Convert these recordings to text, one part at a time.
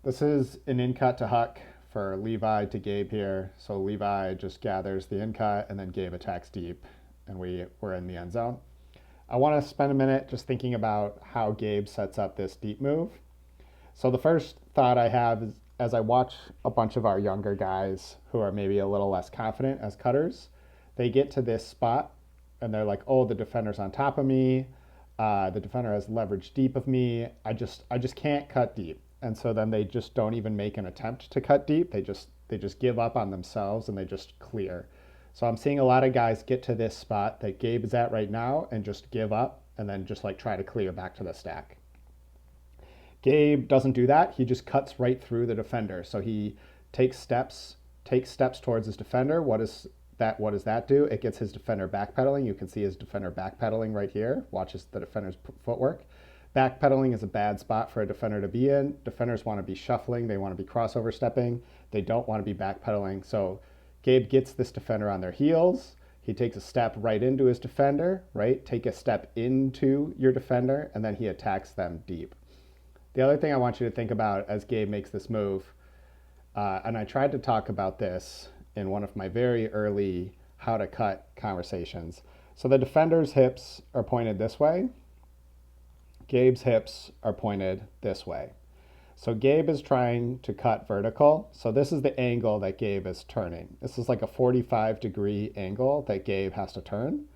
This is an in cut to Huck for Levi to Gabe here. So Levi just gathers the in cut and then Gabe attacks deep and we're in the end zone. I want to spend a minute just thinking about how Gabe sets up this deep move. So the first thought I have is as I watch a bunch of our younger guys who are maybe a little less confident as cutters, they get to this spot and they're like, oh, the defender's on top of me. The defender has leverage deep of me. I just can't cut deep. And so then they just don't even make an attempt to cut deep. They just give up on themselves and they just clear. So I'm seeing a lot of guys get to this spot that Gabe is at right now and just give up and then just like try to clear back to the stack. Gabe doesn't do that. He just cuts right through the defender. So he takes steps towards his defender. What does that do? It gets his defender backpedaling. You can see his defender backpedaling right here. Watches the defender's footwork. Backpedaling is a bad spot for a defender to be in. Defenders want to be shuffling. They want to be crossover stepping. They don't want to be backpedaling. So Gabe gets this defender on their heels. He takes a step right into his defender, right? Take a step into your defender, and then he attacks them deep. The other thing I want you to think about as Gabe makes this move, and I tried to talk about this in one of my very early how to cut conversations. So the defender's hips are pointed this way. Gabe's hips are pointed this way. So Gabe is trying to cut vertical. So this is the angle that Gabe is turning. This is like a 45-degree angle that Gabe has to turn.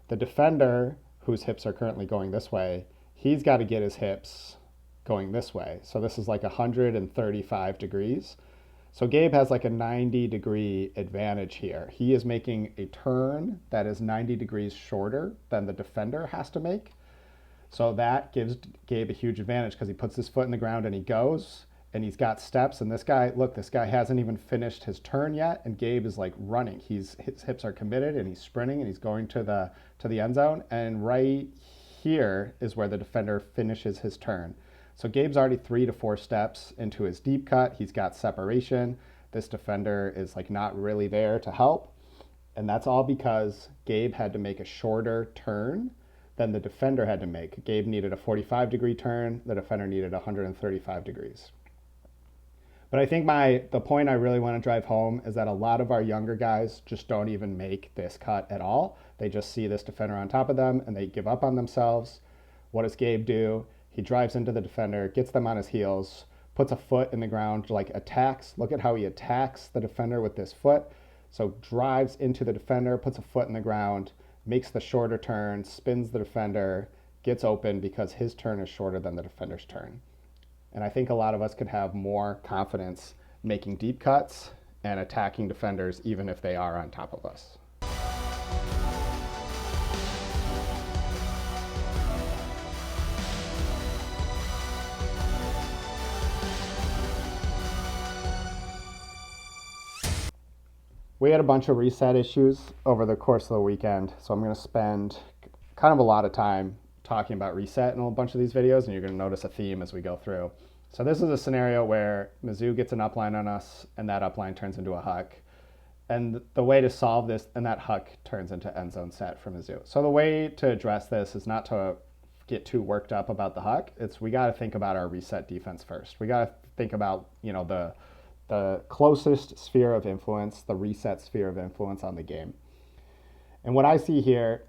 The defender, whose hips are currently going this way, he's got to get his hips going this way. So this is like 135 degrees. So Gabe has like a 90-degree advantage here. He is making a turn that is 90 degrees shorter than the defender has to make. So that gives Gabe a huge advantage because he puts his foot in the ground and he goes and he's got steps. And this guy hasn't even finished his turn yet. And Gabe is like running. His hips are committed and he's sprinting and he's going to the end zone. And right here is where the defender finishes his turn. So Gabe's already 3 to 4 steps into his deep cut. He's got separation. This defender is like not really there to help. And that's all because Gabe had to make a shorter turn than the defender had to make. Gabe needed a 45-degree turn. The defender needed 135 degrees. But I think the point I really want to drive home is that a lot of our younger guys just don't even make this cut at all. They just see this defender on top of them and they give up on themselves. What does Gabe do? He drives into the defender, gets them on his heels, puts a foot in the ground, like attacks. Look at how he attacks the defender with this foot. So drives into the defender, puts a foot in the ground, makes the shorter turn, spins the defender, gets open because his turn is shorter than the defender's turn. And I think a lot of us could have more confidence making deep cuts and attacking defenders even if they are on top of us. We had a bunch of reset issues over the course of the weekend, so I'm going to spend kind of a lot of time talking about reset in a bunch of these videos, and you're going to notice a theme as we go through. So this is a scenario where Mizzou gets an upline on us, and that upline turns into a huck. And the way to solve this, and that huck turns into end zone set for Mizzou. So the way to address this is not to get too worked up about the huck. We got to think about our reset defense first. We got to think about, the closest sphere of influence, the reset sphere of influence on the game. And what I see here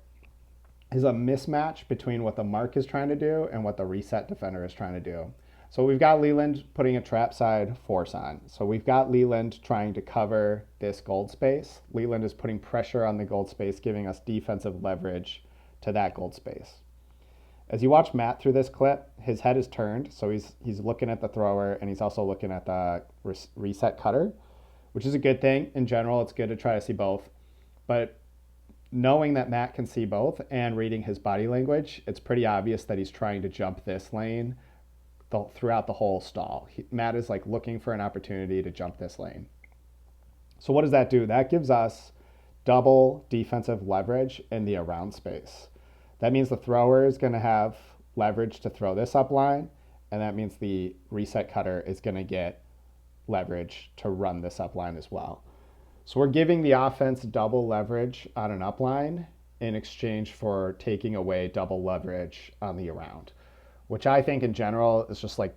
is a mismatch between what the mark is trying to do and what the reset defender is trying to do. So we've got Leland putting a trap side force on. So we've got Leland trying to cover this gold space. Leland is putting pressure on the gold space, giving us defensive leverage to that gold space. As you watch Matt through this clip, his head is turned, so he's looking at the thrower and he's also looking at the reset cutter, which is a good thing. In general, it's good to try to see both. But knowing that Matt can see both and reading his body language, it's pretty obvious that he's trying to jump this lane throughout the whole stall. Matt is like looking for an opportunity to jump this lane. So what does that do? That gives us double defensive leverage in the around space. That means the thrower is going to have leverage to throw this up line, and that means the reset cutter is going to get leverage to run this up line as well. So we're giving the offense double leverage on an up line in exchange for taking away double leverage on the around, which I think in general is just like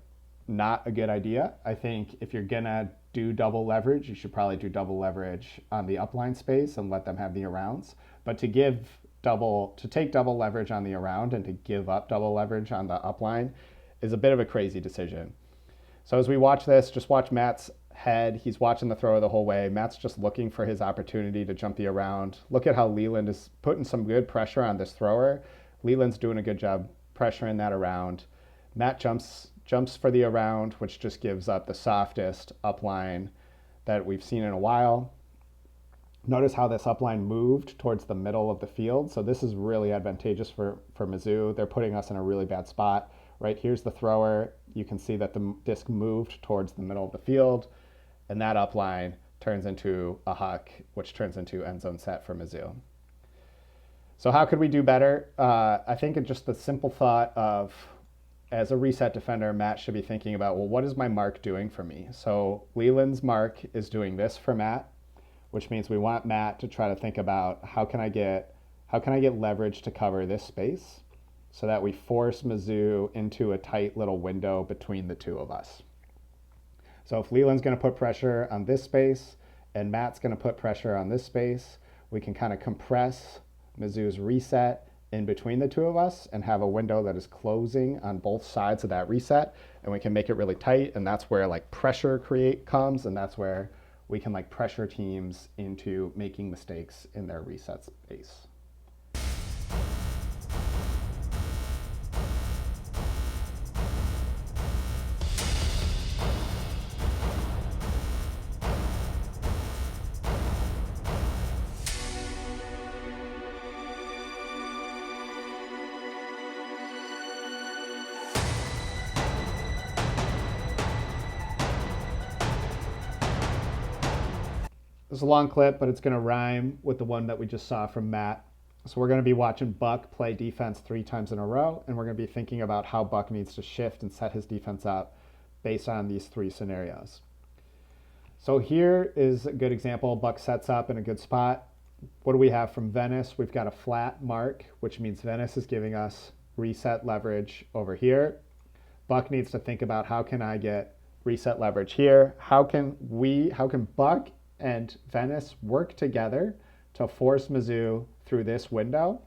not a good idea. I think if you're gonna do double leverage, you should probably do double leverage on the upline space and let them have the arounds. But to take double leverage on the around and to give up double leverage on the upline is a bit of a crazy decision. So as we watch this, just watch Matt's head. He's watching the thrower the whole way. Matt's just looking for his opportunity to jump the around. Look at how Leland is putting some good pressure on this thrower. Leland's doing a good job pressuring that around. Matt jumps for the around, which just gives up the softest upline that we've seen in a while. Notice how this upline moved towards the middle of the field. So this is really advantageous for Mizzou. They're putting us in a really bad spot. Right here's the thrower. You can see that the disc moved towards the middle of the field, and that upline turns into a huck, which turns into end zone set for Mizzou. So how could we do better? I think it's just the simple thought of, as a reset defender, Matt should be thinking about, well, what is my mark doing for me? So Leland's mark is doing this for Matt, which means we want Matt to try to think about how can I get leverage to cover this space so that we force Mizzou into a tight little window between the two of us. So if Leland's going to put pressure on this space and Matt's going to put pressure on this space, we can kind of compress Mizzou's reset in between the two of us and have a window that is closing on both sides of that reset, and we can make it really tight, and that's where like pressure comes, and that's where we can like pressure teams into making mistakes in their reset space. This is a long clip, but it's going to rhyme with the one that we just saw from Matt. So we're going to be watching Buck play defense 3 times in a row, and we're going to be thinking about how Buck needs to shift and set his defense up based on these 3 scenarios. So here is a good example. Buck sets up in a good spot. What do we have from Venice? We've got a flat mark, which means Venice is giving us reset leverage over here. Buck needs to think about, how can I get reset leverage here? How can Buck and Venice work together to force Mizzou through this window?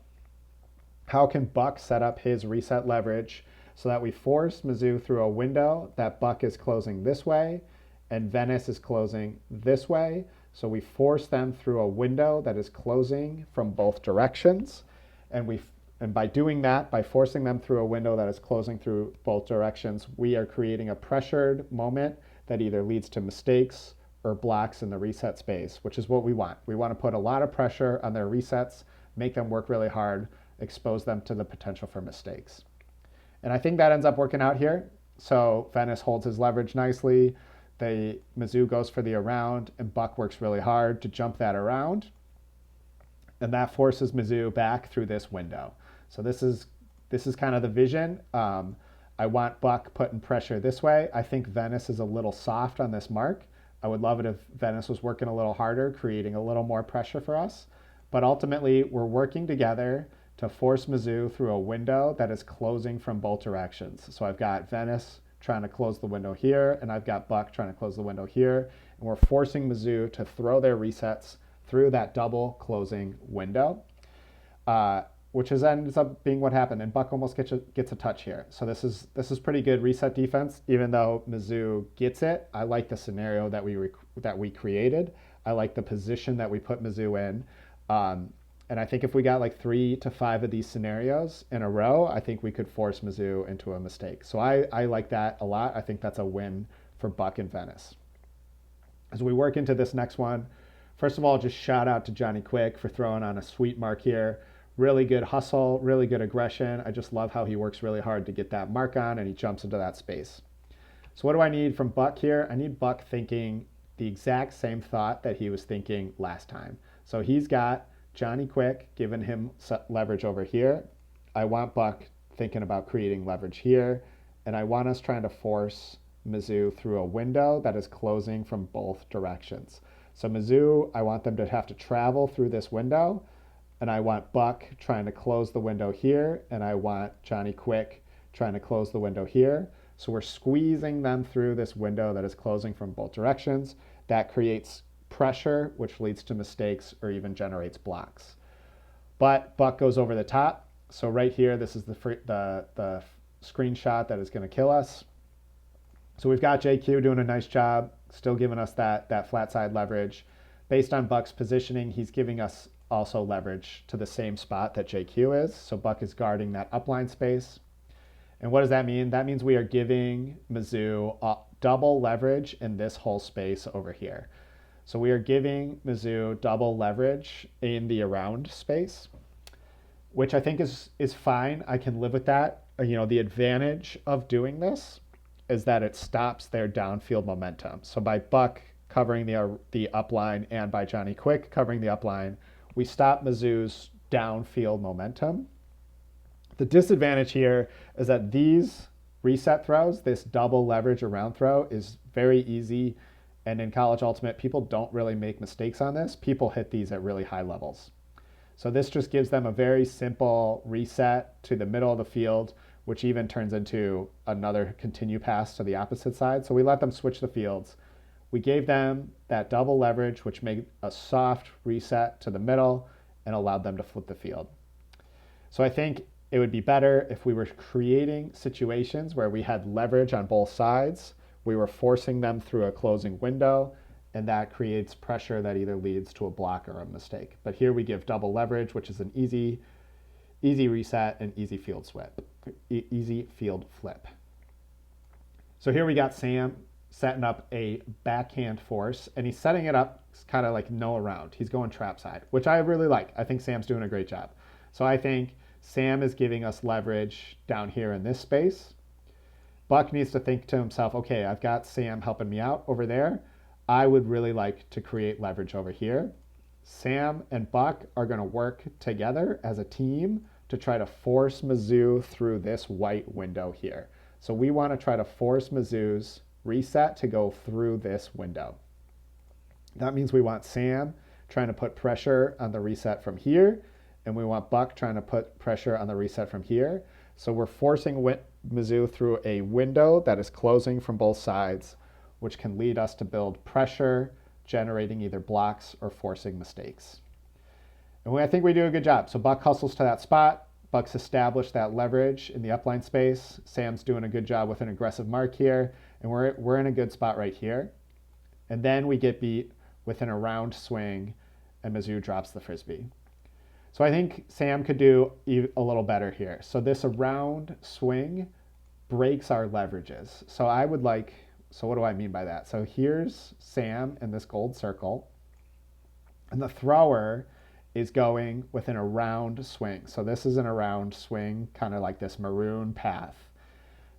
How can Buck set up his reset leverage so that we force Mizzou through a window that Buck is closing this way and Venice is closing this way? So we force them through a window that is closing from both directions, and by doing that, by forcing them through a window that is closing through both directions, we are creating a pressured moment that either leads to mistakes or blocks in the reset space, which is what we want. We want to put a lot of pressure on their resets, make them work really hard, expose them to the potential for mistakes. And I think that ends up working out here. So Venice holds his leverage nicely. Mizzou goes for the around, and Buck works really hard to jump that around. And that forces Mizzou back through this window. So this is kind of the vision. I want Buck putting pressure this way. I think Venice is a little soft on this mark. I would love it if Venice was working a little harder, creating a little more pressure for us. But ultimately, we're working together to force Mizzou through a window that is closing from both directions. So I've got Venice trying to close the window here, and I've got Buck trying to close the window here. And we're forcing Mizzou to throw their resets through that double closing window, which ends up being what happened. And Buck almost gets a touch here. So this is pretty good reset defense, even though Mizzou gets it. I like the scenario that we created. I like the position that we put Mizzou in. And I think if we got like 3 to 5 of these scenarios in a row, I think we could force Mizzou into a mistake. So I like that a lot. I think that's a win for Buck and Venice. As we work into this next one, first of all, just shout out to Johnny Quick for throwing on a sweet mark here. Really good hustle, really good aggression. I just love how he works really hard to get that mark on, and he jumps into that space. So what do I need from Buck here? I need Buck thinking the exact same thought that he was thinking last time. So he's got Johnny Quick giving him leverage over here. I want Buck thinking about creating leverage here, and I want us trying to force Mizzou through a window that is closing from both directions. So Mizzou, I want them to have to travel through this window, and I want Buck trying to close the window here, and I want Johnny Quick trying to close the window here. So we're squeezing them through this window that is closing from both directions. That creates pressure, which leads to mistakes or even generates blocks. But Buck goes over the top. So right here, this is the screenshot that is going to kill us. So we've got JQ doing a nice job, still giving us that flat side leverage. Based on Buck's positioning, he's giving us also leverage to the same spot that JQ is. So Buck is guarding that upline space. And what does that mean? That means we are giving Mizzou double leverage in this whole space over here. So we are giving Mizzou double leverage in the around space, which I think is fine. I can live with that. The advantage of doing this is that it stops their downfield momentum. So by Buck covering the upline and by Johnny Quick covering the upline, we stop Mizzou's downfield momentum. The disadvantage here is that these reset throws, this double leverage around throw, is very easy. And in College Ultimate, people don't really make mistakes on this. People hit these at really high levels. So this just gives them a very simple reset to the middle of the field, which even turns into another continue pass to the opposite side. So we let them switch the fields. We gave them that double leverage, which made a soft reset to the middle and allowed them to flip the field. So I think it would be better if we were creating situations where we had leverage on both sides. We were forcing them through a closing window, and that creates pressure that either leads to a block or a mistake. But here we give double leverage, which is an easy reset and easy field flip. So here we got Sam setting up a backhand force, and he's setting it up kind of like no around. He's going trap side, which I really like. I think Sam's doing a great job. So I think Sam is giving us leverage down here in this space. Buck needs to think to himself, okay, I've got Sam helping me out over there. I would really like to create leverage over here. Sam and Buck are going to work together as a team to try to force Mizzou through this white window here. So we want to try to force Mizzou's reset to go through this window. That means we want Sam trying to put pressure on the reset from here, and we want Buck trying to put pressure on the reset from here. So we're forcing Mizzou through a window that is closing from both sides, which can lead us to build pressure, generating either blocks or forcing mistakes. And I think we do a good job. So Buck hustles to that spot. Buck's established that leverage in the upline space. Sam's doing a good job with an aggressive mark here, and we're in a good spot right here. And then we get beat with an around swing, and Mizzou drops the frisbee. So I think Sam could do a little better here. So this around swing breaks our leverages. So what do I mean by that? So here's Sam in this gold circle, and the thrower is going with an around swing. So this is an around swing, kind of like this maroon path.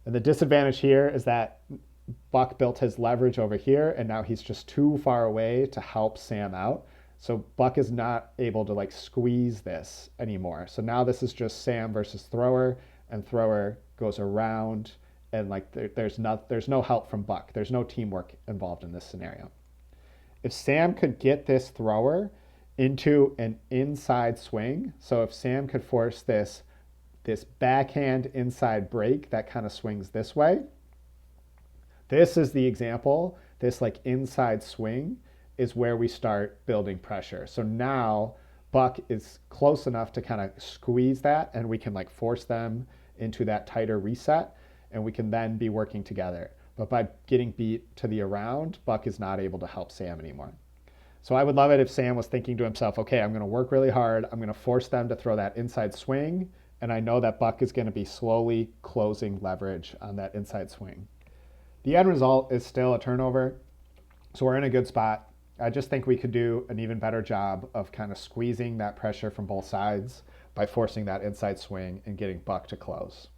And the disadvantage here is that Buck built his leverage over here, and now he's just too far away to help Sam out. So Buck is not able to squeeze this anymore. So now this is just Sam versus thrower, and thrower goes around, and there's no help from Buck. There's no teamwork involved in this scenario. If Sam could get this thrower into an inside swing, so if Sam could force this backhand inside break that kind of swings this way, this is the example. This inside swing is where we start building pressure. So now Buck is close enough to kind of squeeze that, and we can force them into that tighter reset, and we can then be working together. But by getting beat to the around, Buck is not able to help Sam anymore. So I would love it if Sam was thinking to himself, okay, I'm going to work really hard. I'm going to force them to throw that inside swing, and I know that Buck is going to be slowly closing leverage on that inside swing. The end result is still a turnover, so we're in a good spot. I just think we could do an even better job of kind of squeezing that pressure from both sides by forcing that inside swing and getting Buck to close.